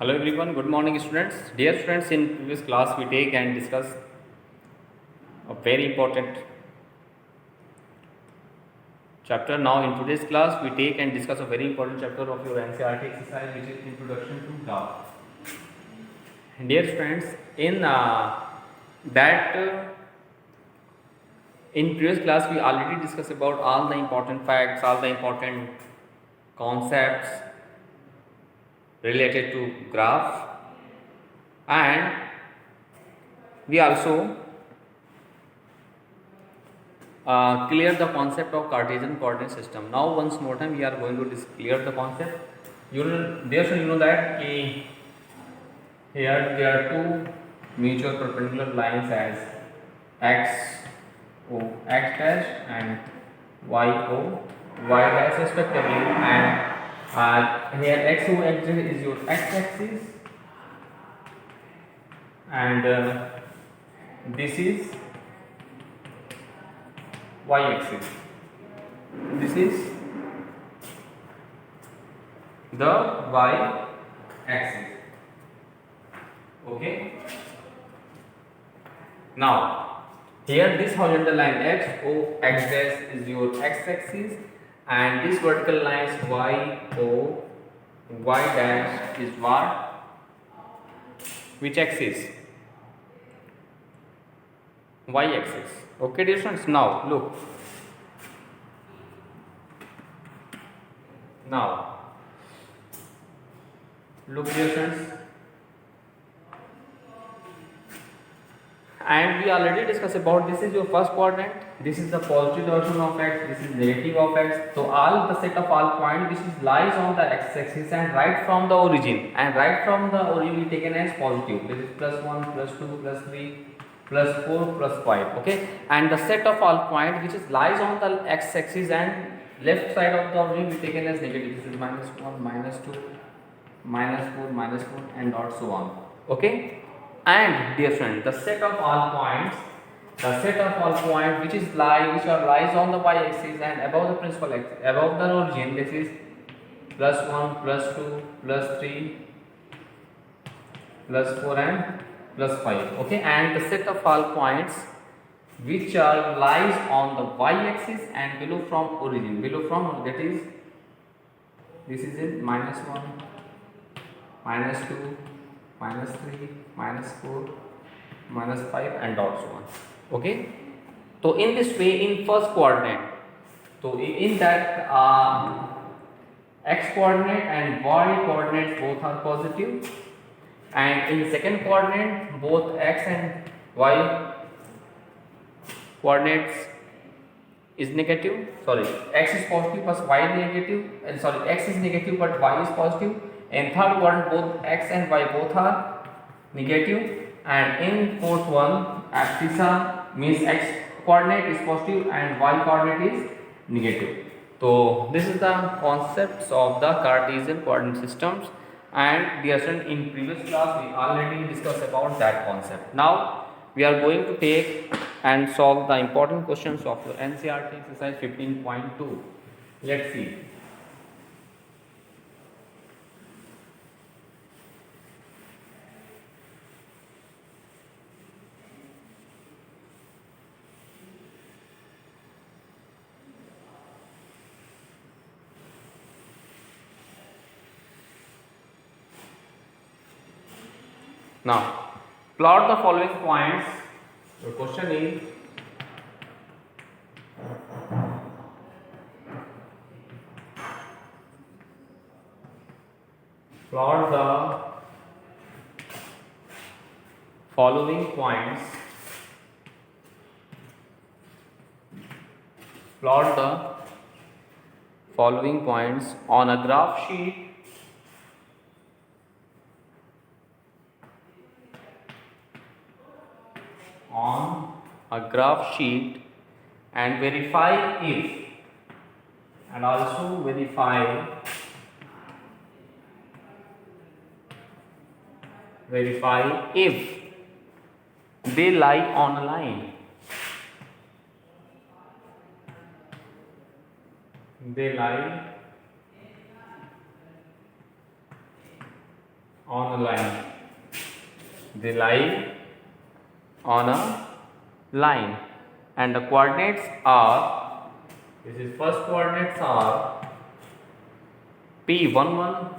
Hello everyone, good morning students. Dear students, in previous class we take and discuss a very important chapter. Now in today's class we take and discuss a very important chapter of your NCERT exercise, which is Introduction to Graph. Dear students, in that in previous class we already discussed about all the important facts, all the important concepts related to graph, and we also clear the concept of Cartesian coordinate system. Now once more time we are going to clear the concept. You know that here there are two mutual perpendicular lines as x o x dash and y o y dash respectively, and here x o x is your x axis, and this is y axis. This is the y axis. Okay. Now here this horizontal line x o x dash is your x axis, and this vertical line y o y dash is what? Which axis? Y axis. Okay dear students, now look. Now look dear students, and we already discussed about this is your first coordinate, this is the positive direction of x, this is negative of x. So all the set of all points which is lies on the x axis and right from the origin, we taken as positive. This is +1 +2 +3 +4 +5. Okay, and the set of all points which is lies on the x axis and left side of the origin we taken as negative. This is -1 -2 -4 and dot so on. Okay. And dear friend, the set of all points which are lies on the y-axis and above the principal axis, above the origin, this is +1 +2 +3 +4 and +5. Okay, and the set of all points which are lies on the y-axis and below from origin, that is this is in -1 -2 -3 -4 -5 and dot so on. Okay, so in this way, in first coordinate, so in that x coordinate and y coordinates both are positive, and in second coordinate both x and y coordinates is negative. Sorry, x is positive plus y is negative, and sorry, x is negative but y is positive. And third one, both x and y both are negative, and in fourth one, abscissa means x coordinate is positive and y coordinate is negative. So this is the concepts of the Cartesian coordinate systems, and dear students, in previous class we already discussed about that concept. Now we are going to take and solve the important questions of your NCERT exercise 15.2. Let's see. Now, plot the following points. The question is, plot the following points. Plot the following points on a graph sheet and verify if, and also verify if they lie on a line. They lie on a line. They lie on a line, and the coordinates are, this is first coordinates are P11,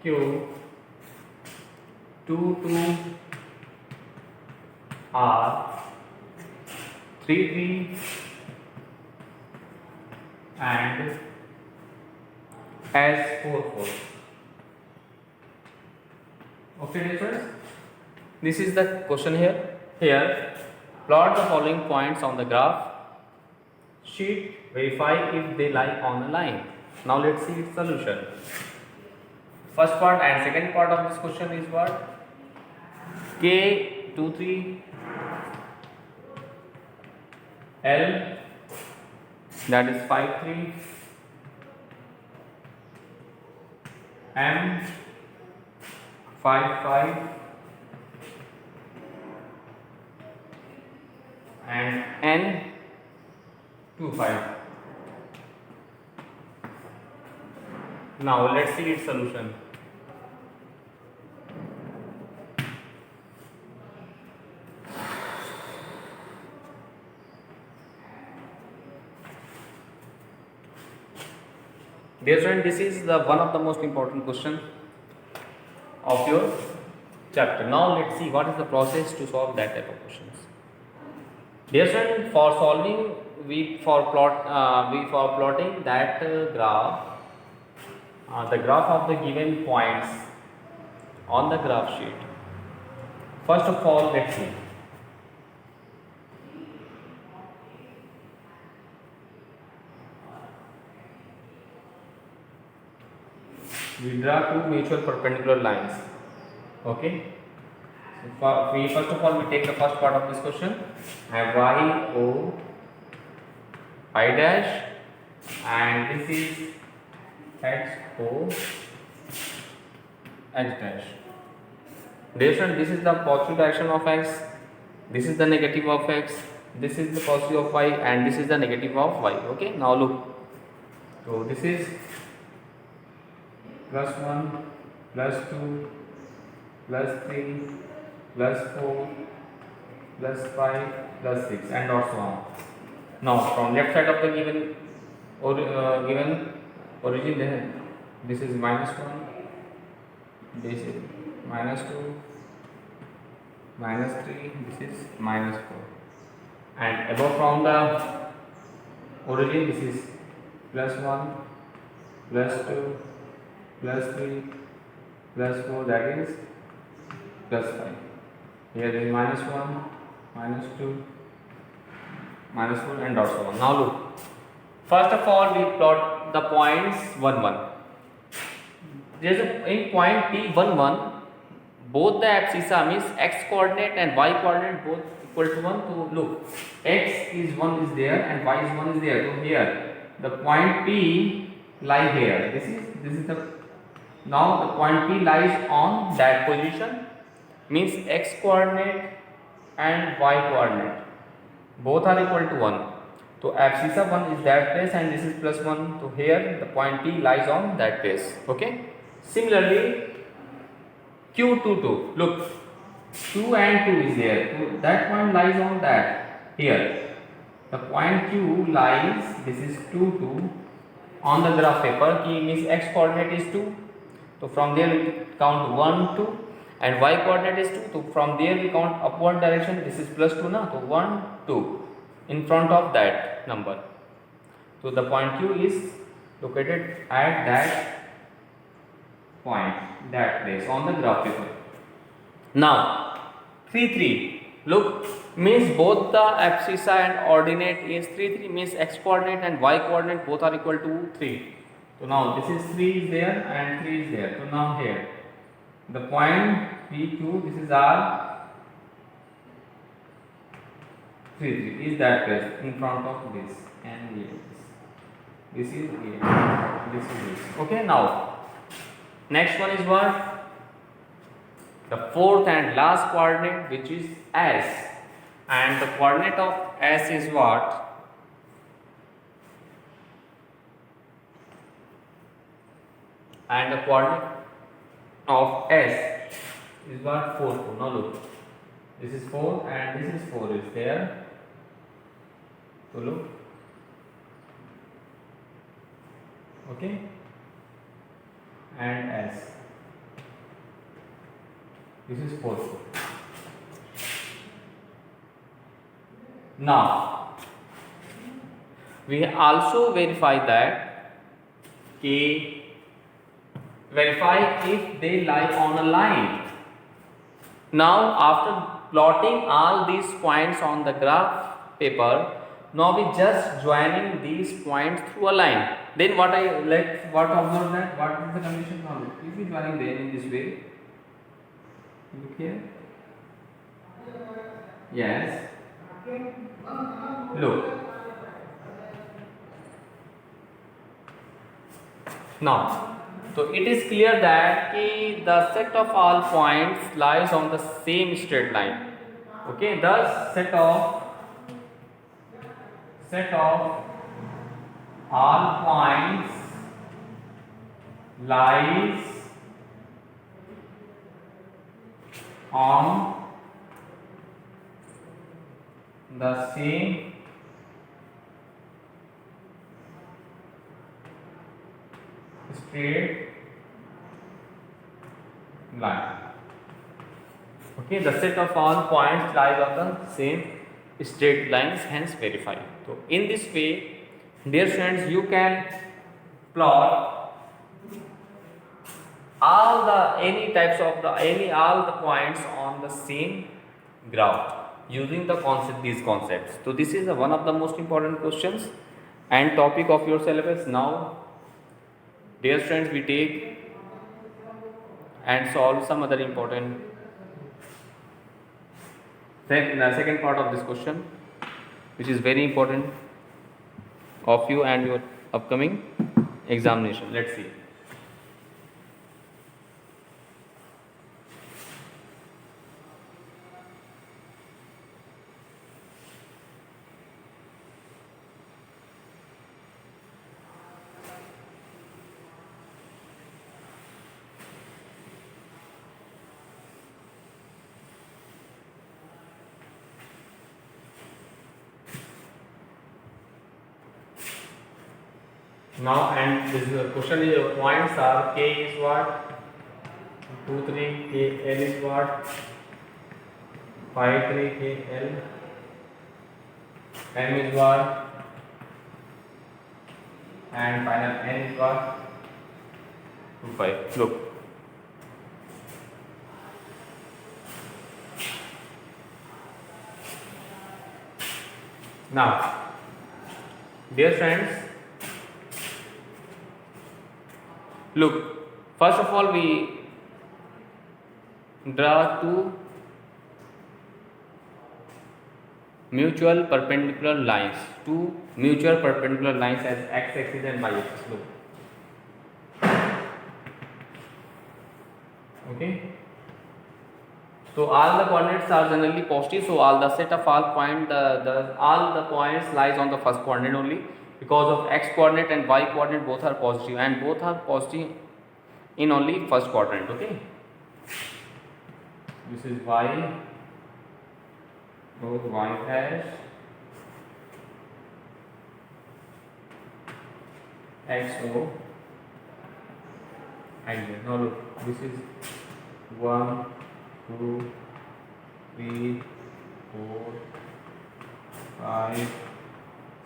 Q22, R33, and S44. Okay, dear friends, this is the question here. Here, plot the following points on the graph sheet, verify if they lie on a line. Now let's see its solution. First part and second part of this question is what? K23 L, that is 53, M 55, and N 25. Now let's see its solution. Dear friend, this is the one of the most important question of your chapter. Now let's see what is the process to solve that type of questions. Dear friend, for solving for plotting that graph, the graph of the given points on the graph sheet. First of all, let's see. We draw two mutual perpendicular lines. Okay. So first of all, we take the first part of this question. I have y o I dash, and this is x o x dash. Dear friend, this is the positive direction of x. This is the negative of x. This is the positive of y, and this is the negative of y. Okay. Now look. So this is +1, +2, +3, +4, +5, +6, and also on. Now from left side of the given origin, this is -1, this is -2, -3, this is -4, and above from the origin, this is +1, +2, +3, +4, that is +5. Here is -1, -2, -4, and also on. Now look. First of all, we plot the points 1, 1. There is in point P11, both the abscissa means x coordinate and y coordinate both equal to 1. So look, x is 1 is there and y is 1 is there. So here the point P lie here. This is the, now the point P lies on that position, means x coordinate and y coordinate both are equal to 1. So abscissa 1 is that place and this is +1. So here the point P lies on that place. Okay. Similarly, Q22. Look, 2 and 2 is there. So that point lies on that. Here, the point Q lies. This is 2, 2 on the graph paper. Key means x coordinate is 2. So from there we count 1, 2, and y coordinate is 2. So from there we count upward direction. This is +2 now. So 1, 2 in front of that number. So the point Q is located at that point, that place on the graph paper. Now 3, 3. Look, means both the abscissa and ordinate is 3, 3 means x coordinate and y coordinate both are equal to 3. So now this is 3 is there and 3 is there. So now here the point P2, this is R 3, 3 is that place in front of this and this is A, this is this. Okay. Now next one is what? The fourth and last coordinate, which is S, and the coordinate of S is what? and the coordinate of S is what 4 4. Now look, this is 4 and this is 4 is there. So look, okay, and S. This is 4 4. Now we also verify that verify if they lie on a line. Now after plotting all these points on the graph paper, now we just joining these points through a line. Then what observe that what is the condition now? If we joining them in this way, look here. Yes. Look. Now, so it is clear that the set of all points lies on the same straight line. Okay, thus set of all points lies on the same straight line. Okay, the set of all points lies on the same straight lines, hence verify. So in this way, dear friends, you can plot all the points on the same graph using these concepts. So this is one of the most important questions and topic of your syllabus. Now, dear friends, we take and solve some other important second part of this question, which is very important of you and your upcoming examination. Let's see. Now, and this question is points are K is what? 2 3, K L is what? 5 3, K L. M is what? And final N is what? 2 5. Look. Now, dear friends, look, first of all we draw two mutual perpendicular lines as x-axis and y-axis. Look, okay. So all the coordinates are generally positive. So all the set of all point all the points lies on the first coordinate only, because of x coordinate and y coordinate both are positive, and both are positive in only first quadrant. Okay, this is y, both y dash, xo, and z. Now look, this is 1 2 3 4 5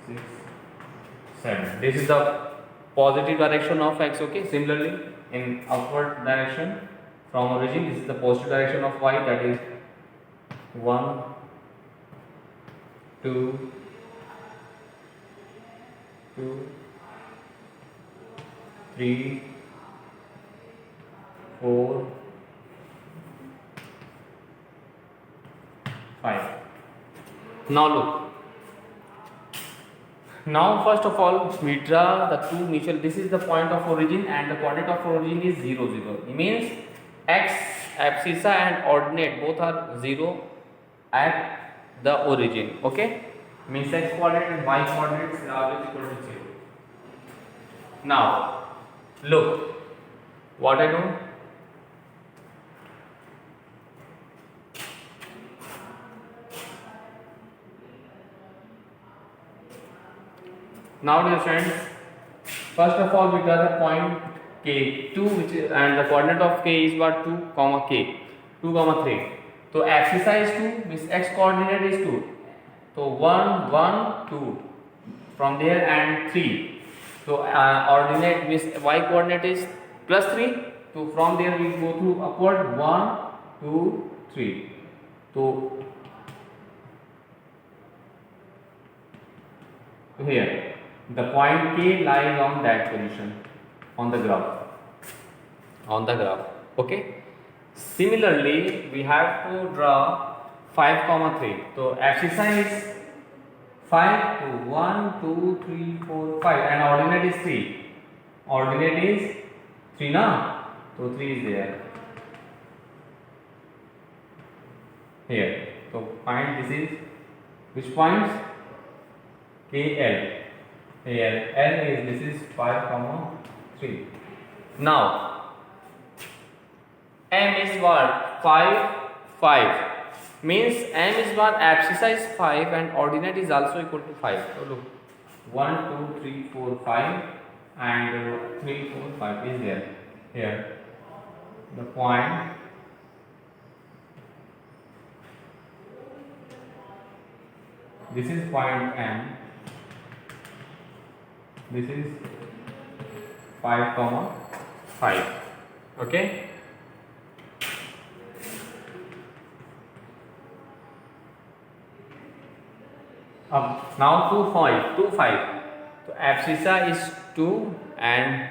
6 7. This is the positive direction of x. Okay, similarly in upward direction from origin, this is the positive direction of y, that is 1 2 3 4 5. Now look, now first of all we draw the two mutual. This is the point of origin and the coordinate of origin is 0 0. It means x abscissa and ordinate both are 0 at the origin. Okay, means x coordinate and y coordinates are always equal to 0. Now look, What I do? Now dear friends, first of all we got the point k 2 which is, and the coordinate of k is what 2 comma k 2 comma 3. So abscissa is 2 means x coordinate is 2. So 1 1 2 from there and 3. So ordinate means y coordinate is plus 3. So from there we go through upward 1 2 3. So here the point K lies on that position on the graph. Okay. Similarly, we have to draw 5 comma 3. So abscissa is 5 to 1 2 3 4 5 and ordinate is 3. Ordinate is 3 now. So 3 is there. Here. So find this is which points? KL. Here L is this is 5 comma 3. Now M is what? 5 5 means M is what? Abscissa is 5 and ordinate is also equal to 5. So look 1 2 3 4 5 and 3 4 5 is there. Here the point this is point M. This is 5 comma 5. Okay. Now 2 5. So abscissa is 2 and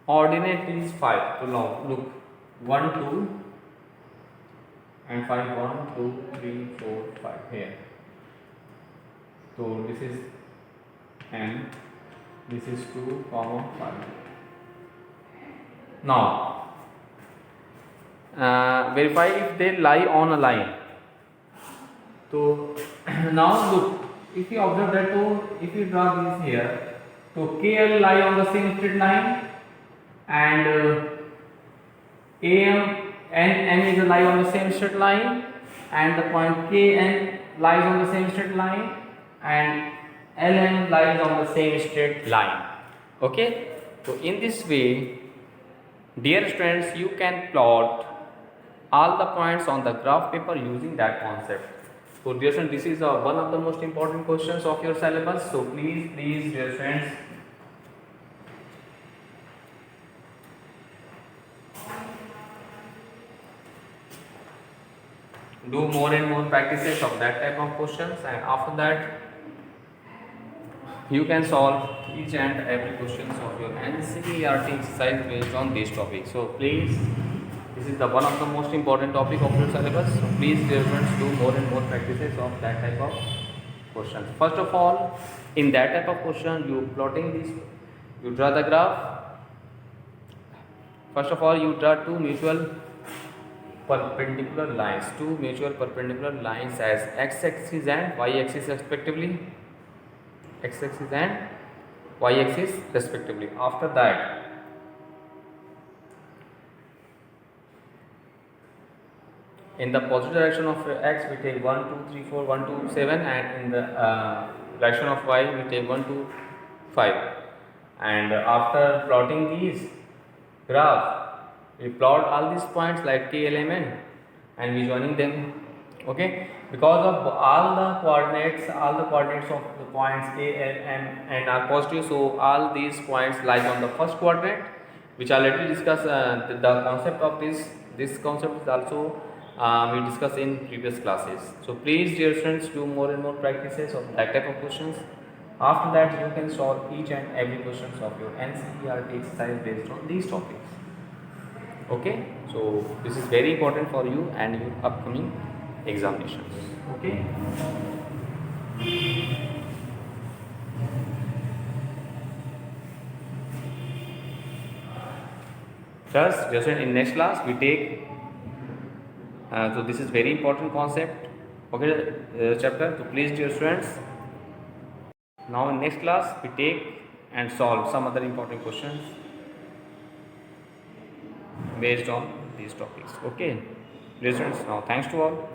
ordinate is 5. So now look 1 2 and 5 1 2 3 4 5 here. So this is M. This is 2 comma 5. Now verify if they lie on a line. So now look, if you observe that, so if you draw this here, so KL lie on the same straight line and AM and M is lie on the same straight line and the point KN lies on the same straight line and LM lies on the same straight line. Okay, so in this way, dear students, you can plot all the points on the graph paper using that concept. So dear students, this is one of the most important questions of your syllabus. So please dear friends, do more and more practices of that type of questions, and after that you can solve each and every questions of your NCERT exercise based on this topic. So please, this is the one of the most important topic of your syllabus. So please dear friends, do more and more practices of that type of questions. First of all, in that type of question, you plotting this, you draw the graph. First of all, you draw two mutual perpendicular lines as x-axis and y-axis respectively. X-axis and y-axis respectively. After that, in the positive direction of x we take 1 2 3 4 1 2 7 and in the direction of y we take 1 2 5 and after plotting these graph we plot all these points like k, l, m, n and we joining them. Okay, because of all the coordinates of the points a, l, m and are positive, so all these points lie on the first quadrant, which I already discussed. The concept of this concept is also we discussed in previous classes. So please dear students, do more and more practices of that type of questions. After that you can solve each and every questions of your NCERT exercise based on these topics. Okay, so this is very important for you and your upcoming examinations. Okay. Thus, just in next class we take so this is very important concept. Okay, chapter. So please dear students, now in next class we take and solve some other important questions. based on these topics. Okay, dear students, now thanks to all.